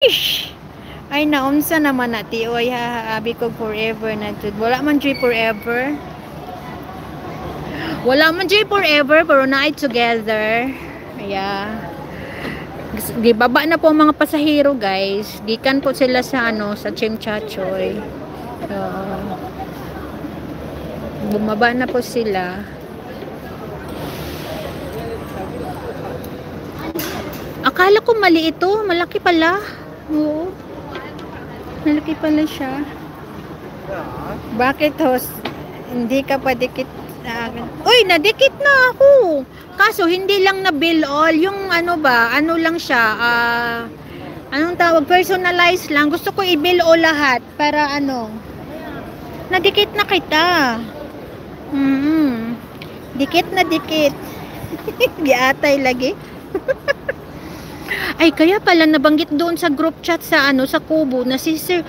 Ish! Ay, naunsa naman na, Tioy, ha, abi ko forever na to. Wala man dyan forever. Wala man dyan forever, pero na together. Yeah. Gibaba na po ang mga pasahero, guys. Gikan po sila sa, sa Chimchachoy. Bumaba na po sila. Akala ko mali ito. Malaki pala. Oo. Malaki pala siya. Bakit, host? Hindi ka pa dikit sa akin. Uy, nadikit na ako. Kaso, hindi lang na bill all. Yung ano lang siya. Anong tawag? Personalized lang. Gusto ko i-bill all lahat. Para nadikit na kita. Dikit na dikit. Giatay lagi. Ay, kaya pala nabanggit doon sa group chat sa sa Kubo na si Sir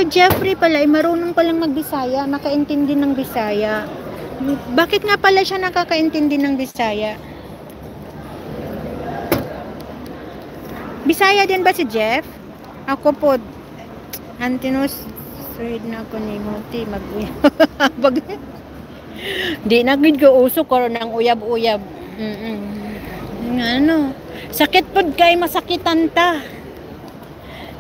Jeffrey pala ay marunong palang magbisaya, nakaintindi ng Bisaya. Bakit nga pala siya nakakaintindi ng Bisaya? Bisaya din ba si Jeff? Ako po, Antinos, suhid na ako ni Muti, mag-uyab. Di nagid ko uso karon ng uyab-uyab. Sakit pod kay masakitan ta.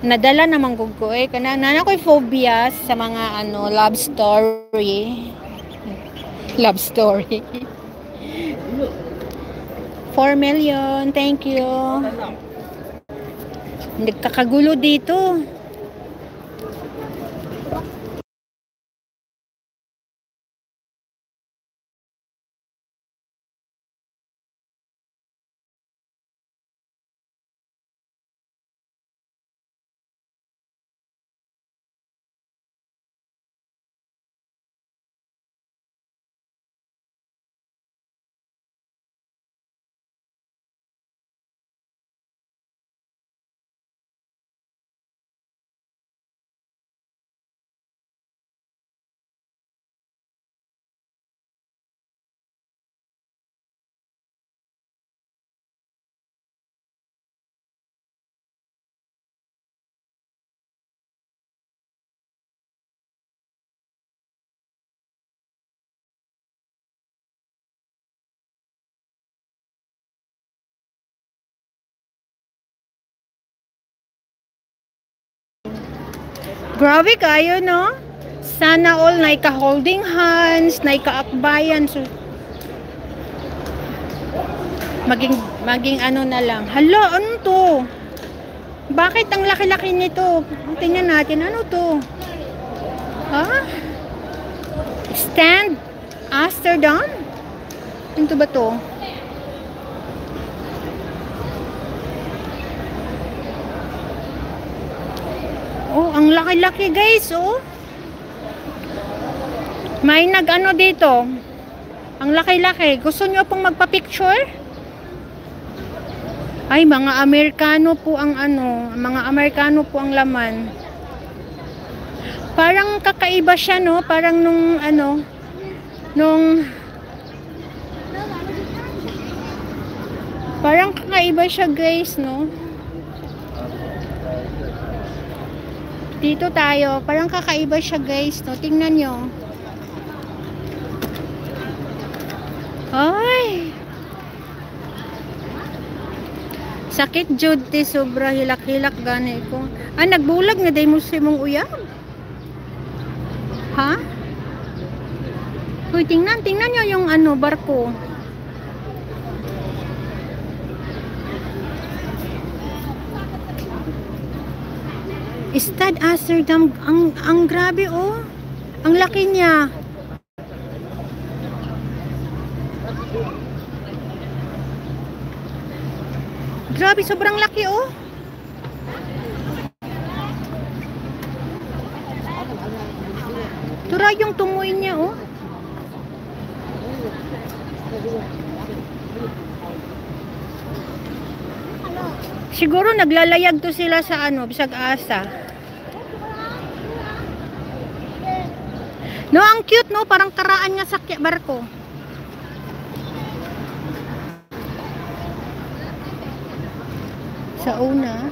Nadala naman ko kanana ko'y phobia sa mga love story. Love story. 4 million, thank you. Nagkakagulo dito. Grabe kayo, no? Sana all naika-holding hands, naika-akbayan. So, maging na lang. Hala, ano to? Bakit ang laki-laki nito? Tingnan natin, ano to? Ha? Stand Amsterdam? Ano ba to? Oh, ang laki-laki guys, oh. May dito. Ang laki-laki. Gusto nyo pong magpa-picture? Ay, mga Amerikano po ang mga Amerikano po ang laman. Parang kakaiba siya, no? Parang parang kakaiba siya, guys, no? Dito tayo, parang kakaiba siya, guys, no? Tingnan nyo. Ay! Sakit jud ti sobra hilak-hilak gani ko. Nagbulag na day mo si mong uyab. Ha? Uy, tingnan nyo yung barko. Stad Amsterdam, ang grabe, oh. Ang laki niya. Grabe, sobrang laki, oh. Tura yung tumoy niya, oh. Siguro naglalayag to sila sa bisag asa. No, ang cute, no? Parang karaan nga sa barko. Sa una.